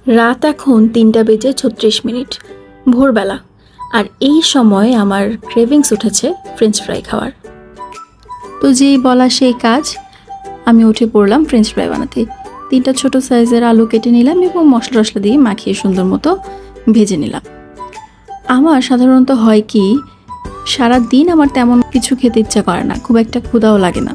রাত এখন ৩টা বেজে ৩৬ মিনিট, ভোরবেলা। আর এই সময় আমার ক্রেভিংস উঠেছে ফ্রেঞ্চ ফ্রাই খাওয়ার। তো যেই বলা সেই কাজ, আমি উঠে পড়লাম ফ্রেঞ্চ ফ্রাই বানাতে। 3টা ছোট সাইজের আলু কেটে নিলাম এবং মশলা টশলা দিয়ে মাখিয়ে সুন্দর মতো ভেজে নিলাম। আমার সাধারণত হয় কি, সারা দিন আমার তেমন কিছু খেতে ইচ্ছা করে না, খুব একটা ক্ষুধাও লাগে না।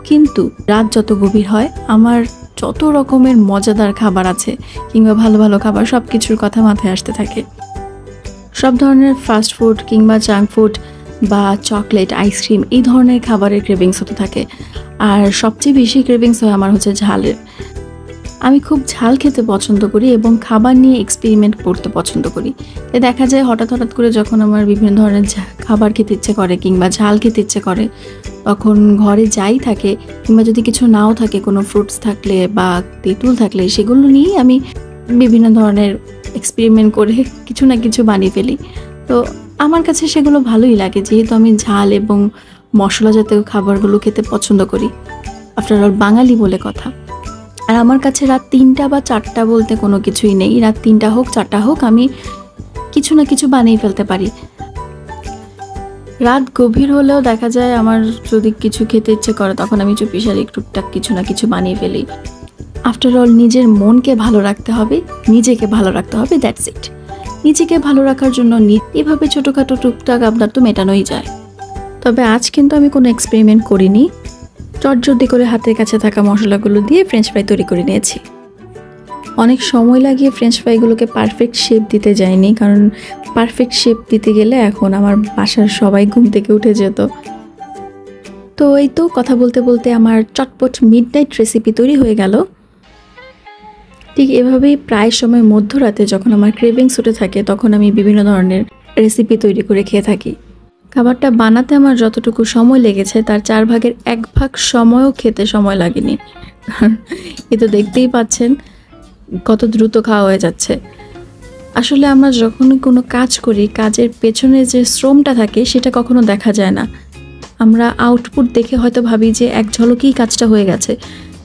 কিন্তু রাত যত গভীর হয়, আমার যত রকমের মজাদার খাবার আছে কিংবা ভালো ভালো খাবার, সব কিছুর কথা মাথায় আসতে থাকে। সব ধরনের ফাস্ট ফুড কিংবা জাঙ্ক ফুড বা চকলেট, আইসক্রিম, এই ধরনের খাবারের ক্রেভিংস হতে থাকে। আর সবচেয়ে বেশি ক্রেভিংস হয় আমার হচ্ছে ঝালের। আমি খুব ঝাল খেতে পছন্দ করি এবং খাবার নিয়ে এক্সপেরিমেন্ট করতে পছন্দ করি। তাই দেখা যায় হঠাৎ করে যখন আমার বিভিন্ন ধরনের খাবার খেতে ইচ্ছে করে কিংবা ঝাল খেতে ইচ্ছে করে, তখন ঘরে যাই থাকে কিংবা যদি কিছু নাও থাকে, কোনো ফ্রুটস থাকলে বা তেঁতুল থাকলে, সেগুলো নিয়েই আমি বিভিন্ন ধরনের এক্সপেরিমেন্ট করে কিছু না কিছু বানিয়ে ফেলি। তো আমার কাছে সেগুলো ভালোই লাগে, যেহেতু আমি ঝাল এবং মশলা জাতীয় খাবারগুলো খেতে পছন্দ করি। আফটার অল বাঙালি বলে কথা। আর আমার কাছে রাত 3টা বা 4টা বলতে কোনো কিছুই নেই। রাত 3টা হোক 4টা হোক, আমি কিছু না কিছু বানিয়ে ফেলতে পারি। রাত গভীর হলেও দেখা যায় আমার যদি কিছু খেতে ইচ্ছে করে, তখন আমি চুপিসারে টুকটাক কিছু না কিছু বানিয়ে ফেলি। আফটার অল নিজের মনকে ভালো রাখতে হবে, নিজেকে ভালো রাখতে হবে, দ্যাটস ইট। নিজেকে ভালো রাখার জন্য এভাবে ছোটোখাটো টুকটাক আপনার তো মেটানোই যায়। তবে আজ কিন্তু আমি কোনো এক্সপেরিমেন্ট করিনি। চটজলদি করে হাতের কাছে থাকা মশলাগুলো দিয়ে ফ্রেঞ্চ ফ্রাই তৈরি করে নিয়েছি। অনেক সময় লাগিয়ে ফ্রেঞ্চ ফ্রাইগুলোকে পারফেক্ট শেপ দিতে যাইনি, কারণ পারফেক্ট শেপ দিতে গেলে এখন আমার বাসার সবাই ঘুম থেকে উঠে যেত। তো এই তো কথা বলতে বলতে আমার চটপট মিডনাইট রেসিপি তৈরি হয়ে গেল। ঠিক এভাবেই প্রায় সময় মধ্যরাতে যখন আমার ক্রেভিংস উঠে থাকে, তখন আমি বিভিন্ন ধরনের রেসিপি তৈরি করে খেয়ে থাকি। খাবারটা বানাতে আমার যতটুকু সময় লেগেছে, তার 4 ভাগের 1 ভাগ সময়ও খেতে সময় লাগেনি। এ তো দেখতেই পাচ্ছেন কত দ্রুত খাওয়া হয়ে যাচ্ছে। আসলে আমরা যখনই কোনো কাজ করি, কাজের পেছনে যে শ্রমটা থাকে সেটা কখনো দেখা যায় না। আমরা আউটপুট দেখে হয়তো ভাবি যে এক ঝলকেই কাজটা হয়ে গেছে,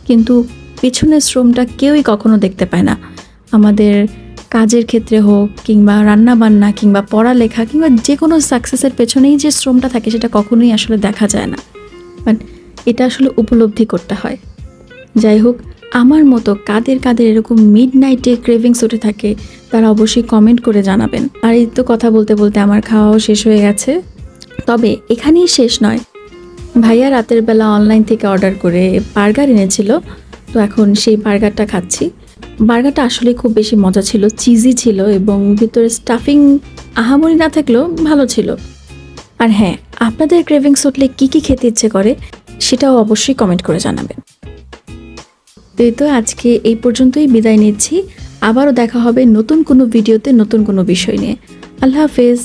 কিন্তু পেছনের শ্রমটা কেউই কখনো দেখতে পায় না। আমাদের কাজের ক্ষেত্রে হোক কিংবা রান্না বান্না কিংবা পড়ালেখা কিংবা যে কোনো সাকসেসের পেছনেই যে শ্রমটা থাকে, সেটা কখনোই আসলে দেখা যায় না। বাট এটা আসলে উপলব্ধি করতে হয়। যাই হোক, আমার মতো কাদের এরকম মিডনাইটে ক্রেভিংস উঠে থাকে, তারা অবশ্যই কমেন্ট করে জানাবেন। আর এই তো কথা বলতে বলতে আমার খাওয়াও শেষ হয়ে গেছে। তবে এখানেই শেষ নয়, ভাইয়া রাতের বেলা অনলাইন থেকে অর্ডার করে বার্গার এনেছিল। তো এখন সেই বার্গারটা খাচ্ছি। বার্গারটা আসলে খুব বেশি মজা ছিল, চিজি ছিল এবং ভিতরে স্টাফিং আহামরি না থাকলেও ভালো ছিল। আর হ্যাঁ, আপনাদের ক্রেভিংস উঠলে কী খেতে ইচ্ছে করে সেটাও অবশ্যই কমেন্ট করে জানাবেন। তো আজকে এই পর্যন্তই বিদায় নিচ্ছি। আবারও দেখা হবে নতুন কোনো ভিডিওতে, নতুন কোনো বিষয় নিয়ে। আল্লাহ হাফেজ।